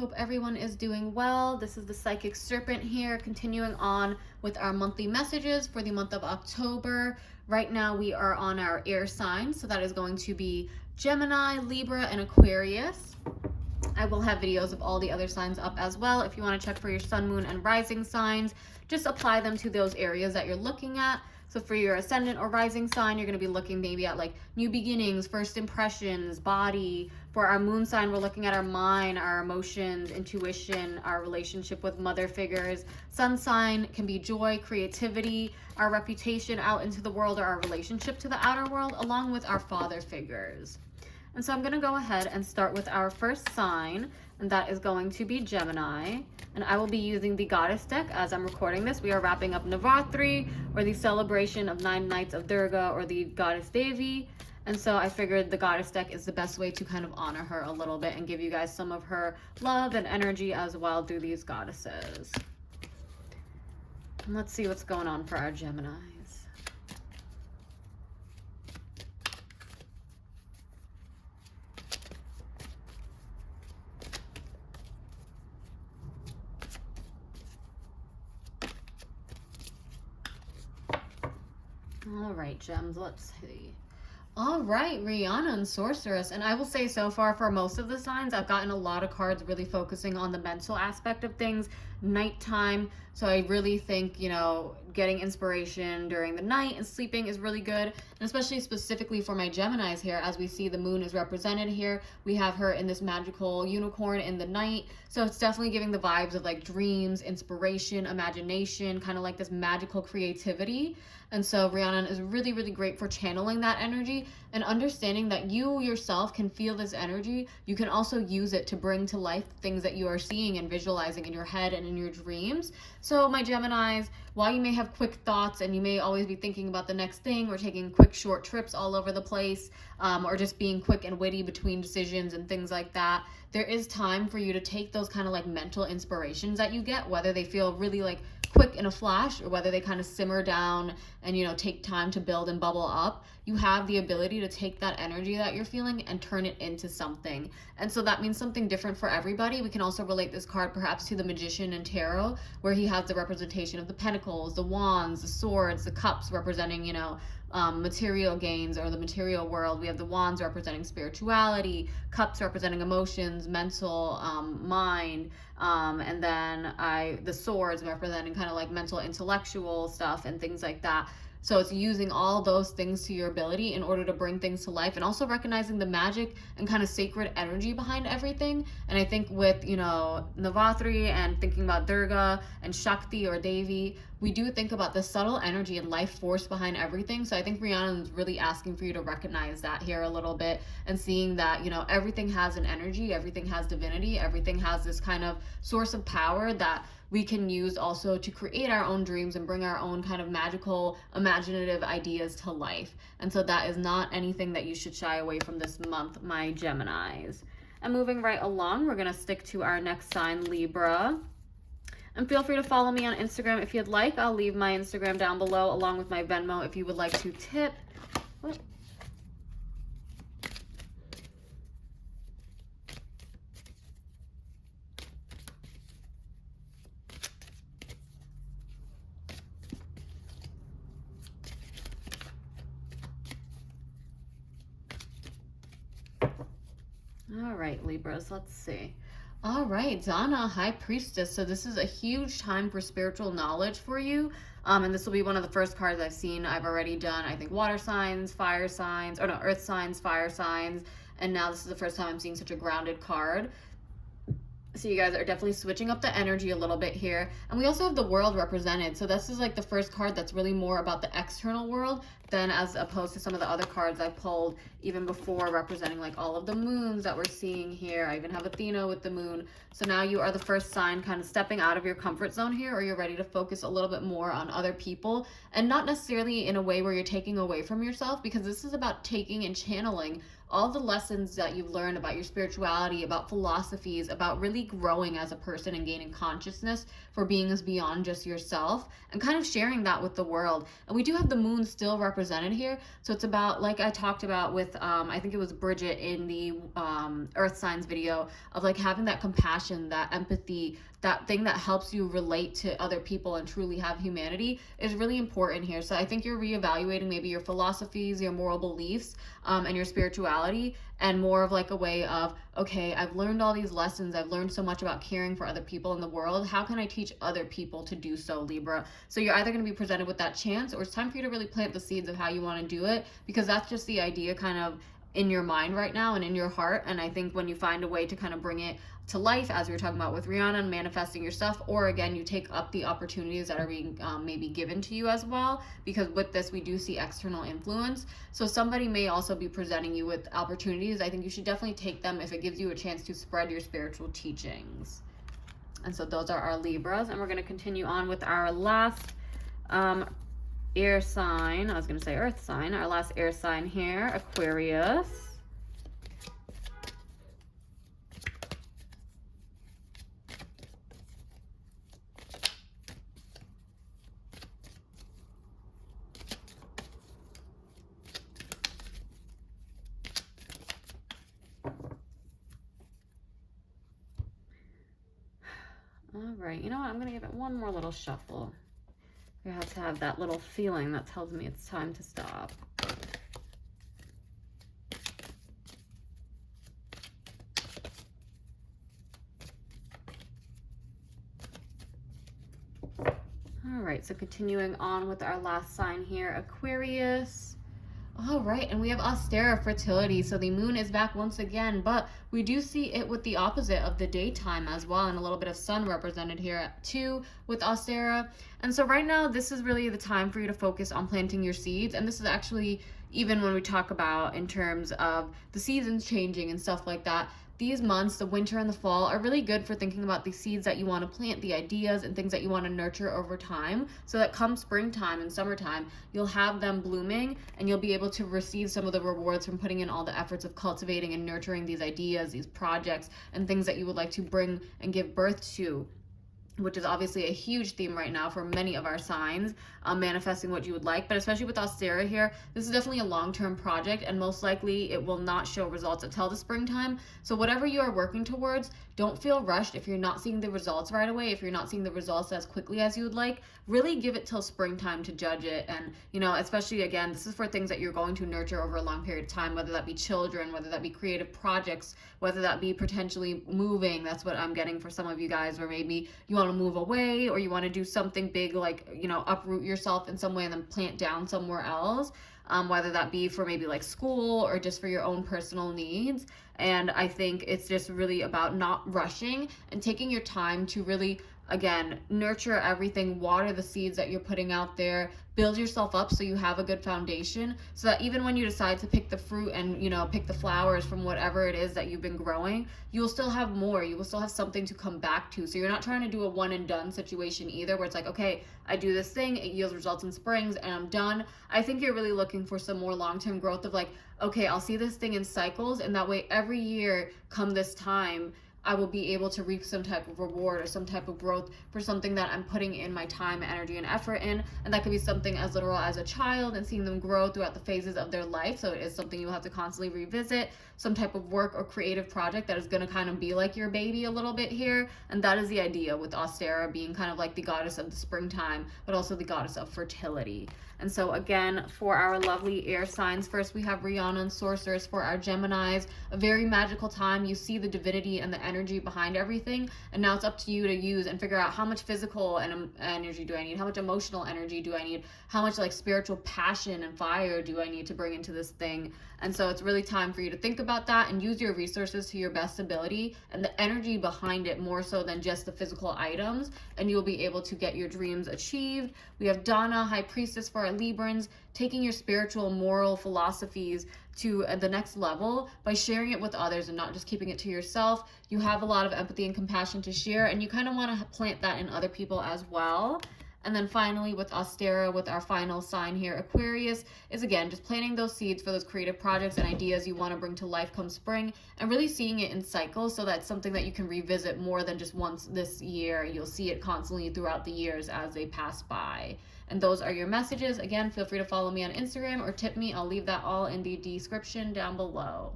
Hope everyone is doing well. This is the Psychic Serpent here, continuing on with our monthly messages for the month of October. Right now we are on our air signs, so that is going to be Gemini, Libra, and Aquarius. I will have videos of all the other signs up as well. If you want to check for your sun, moon, and rising signs, just apply them to those areas that you're looking at. So for your ascendant or rising sign, you're going to be looking maybe at like new beginnings, first impressions, body. For our moon sign, we're looking at our mind, our emotions, intuition, our relationship with mother figures. Sun sign can be joy, creativity, our reputation out into the world, or our relationship to the outer world, along with our father figures. And so I'm going to go ahead and start with our first sign, and that is going to be Gemini. And I will be using the Goddess deck as I'm recording this. We are wrapping up Navratri, or the celebration of 9 nights of Durga, or the Goddess Devi. And so I figured the Goddess deck is the best way to kind of honor her a little bit and give you guys some of her love and energy as well through these goddesses. And let's see what's going on for our Geminis. All right, gems, let's see. All right, Rihanna and Sorceress. And I will say so far for most of the signs, I've gotten a lot of cards really focusing on the mental aspect of things, nighttime. So I really think, you know, getting inspiration during the night and sleeping is really good. And especially specifically for my Geminis here, as we see the moon is represented here. We have her in this magical unicorn in the night. So it's definitely giving the vibes of like dreams, inspiration, imagination, kind of like this magical creativity. And so Rhiannon is really, really great for channeling that energy and understanding that you yourself can feel this energy. You can also use it to bring to life things that you are seeing and visualizing in your head and in your dreams. So my Geminis, while you may have quick thoughts and you may always be thinking about the next thing or taking quick short trips all over the place, or just being quick and witty between decisions and things like that, there is time for you to take those kind of like mental inspirations that you get, whether they feel really like quick in a flash or whether they kind of simmer down and, you know, take time to build and bubble up. You have the ability to take that energy that you're feeling and turn it into something. And so that means something different for everybody. We can also relate this card perhaps to the Magician in Tarot, where he has the representation of the pentacles, the wands, the swords, the cups representing, you know, material gains or the material world. We have the wands representing spirituality, cups representing emotions, mental, mind, and then the swords representing kind of like mental, intellectual stuff and things like that. So it's using all those things to your ability in order to bring things to life, and also recognizing the magic and kind of sacred energy behind everything. And I think with, you know, Navratri and thinking about Durga and Shakti or Devi, we do think about the subtle energy and life force behind everything. So I think Rihanna is really asking for you to recognize that here a little bit, and seeing that, you know, everything has an energy, everything has divinity, everything has this kind of source of power that we can use also to create our own dreams and bring our own kind of magical, imaginative ideas to life. And so that is not anything that you should shy away from this month, my Geminis. And moving right along, we're going to stick to our next sign, Libra. And feel free to follow me on Instagram if you'd like. I'll leave my Instagram down below along with my Venmo if you would like to tip. Oh. All right, Libras, let's see. All right, Donna, High Priestess. So this is a huge time for spiritual knowledge for you. And this will be one of the first cards I've seen. I've already done, I think, water signs, fire signs, or no, earth signs, fire signs. And now this is the first time I'm seeing such a grounded card. So you guys are definitely switching up the energy a little bit here. And we also have the world represented. So this is like the first card that's really more about the external world than as opposed to some of the other cards I pulled even before, representing like all of the moons that we're seeing here. I even have Athena with the moon. So now you are the first sign kind of stepping out of your comfort zone here, or you're ready to focus a little bit more on other people, and not necessarily in a way where you're taking away from yourself, because this is about taking and channeling all the lessons that you've learned about your spirituality, about philosophies, about really growing as a person and gaining consciousness for beings beyond just yourself, and kind of sharing that with the world. And we do have the moon still representing represented here. So it's about, like I talked about with, I think it was Bridget in the Earth Signs video, of like having that compassion, that empathy, that thing that helps you relate to other people and truly have humanity is really important here. So I think you're reevaluating maybe your philosophies, your moral beliefs, and your spirituality, and more of like a way of, okay, I've learned all these lessons. I've learned so much about caring for other people in the world. How can I teach other people to do so, Libra? So you're either going to be presented with that chance, or it's time for you to really plant the seeds of how you want to do it, because that's just the idea kind of in your mind right now and in your heart. And I think when you find a way to kind of bring it to life, as we were talking about with Rihanna and manifesting your stuff, or again, you take up the opportunities that are being maybe given to you as well, because with this, we do see external influence. So somebody may also be presenting you with opportunities. I think you should definitely take them if it gives you a chance to spread your spiritual teachings. And so those are our Libras. And we're going to continue on with our last air sign. I was going to say earth sign. Our last air sign here, Aquarius. All right, you know what? I'm going to give it one more little shuffle. You have to have that little feeling that tells me it's time to stop. All right, so continuing on with our last sign here, Aquarius. All right, and we have Austera, fertility. So the moon is back once again, but we do see it with the opposite of the daytime as well, and a little bit of sun represented here too with Austera. And so right now, this is really the time for you to focus on planting your seeds. And this is actually, even when we talk about in terms of the seasons changing and stuff like that, these months, the winter and the fall, are really good for thinking about the seeds that you want to plant, the ideas and things that you want to nurture over time, so that come springtime and summertime, you'll have them blooming and you'll be able to receive some of the rewards from putting in all the efforts of cultivating and nurturing these ideas, these projects, and things that you would like to bring and give birth to, which is obviously a huge theme right now for many of our signs, manifesting what you would like. But especially with Austera here, this is definitely a long-term project, and most likely it will not show results until the springtime. So whatever you are working towards, don't feel rushed if you're not seeing the results right away, if you're not seeing the results as quickly as you would like. Really give it till springtime to judge it. And, you know, especially again, this is for things that you're going to nurture over a long period of time, whether that be children, whether that be creative projects, whether that be potentially moving. That's what I'm getting for some of you guys, where maybe you want to move away, or you want to do something big, like, you know, uproot yourself in some way and then plant down somewhere else, whether that be for maybe like school or just for your own personal needs. And I think it's just really about not rushing and taking your time to really, again, nurture everything, water the seeds that you're putting out there, build yourself up so you have a good foundation, so that even when you decide to pick the fruit and, you know, pick the flowers from whatever it is that you've been growing, you'll still have more. You will still have something to come back to. So you're not trying to do a one and done situation either, where it's like, okay, I do this thing, it yields results in springs, and I'm done. I think you're really looking for some more long-term growth of like, okay, I'll see this thing in cycles, and that way every year come this time, I will be able to reap some type of reward or some type of growth for something that I'm putting in my time, energy, and effort in. And that could be something as literal as a child and seeing them grow throughout the phases of their life. So it is something you'll have to constantly revisit, some type of work or creative project that is going to kind of be like your baby a little bit here. And that is the idea with Austera being kind of like the goddess of the springtime, but also the goddess of fertility. And so again, for our lovely air signs, first we have Rihanna and Sorceress. For our Geminis, a very magical time. You see the divinity and the energy behind everything, and now it's up to you to use and figure out how much physical and energy do I need, how much emotional energy do I need, how much like spiritual passion and fire do I need to bring into this thing. And so it's really time for you to think about that and use your resources to your best ability and the energy behind it more so than just the physical items, and you'll be able to get your dreams achieved. We have Donna, High Priestess, for our Librans, taking your spiritual, moral philosophies to the next level by sharing it with others and not just keeping it to yourself. You have a lot of empathy and compassion to share, and you kind of want to plant that in other people as well. And then finally with Austera, with our final sign here, Aquarius, is again just planting those seeds for those creative projects and ideas you want to bring to life come spring, and really seeing it in cycles, so that's something that you can revisit more than just once this year. You'll see it constantly throughout the years as they pass by. And those are your messages. Again, feel free to follow me on Instagram or tip me. I'll leave that all in the description down below.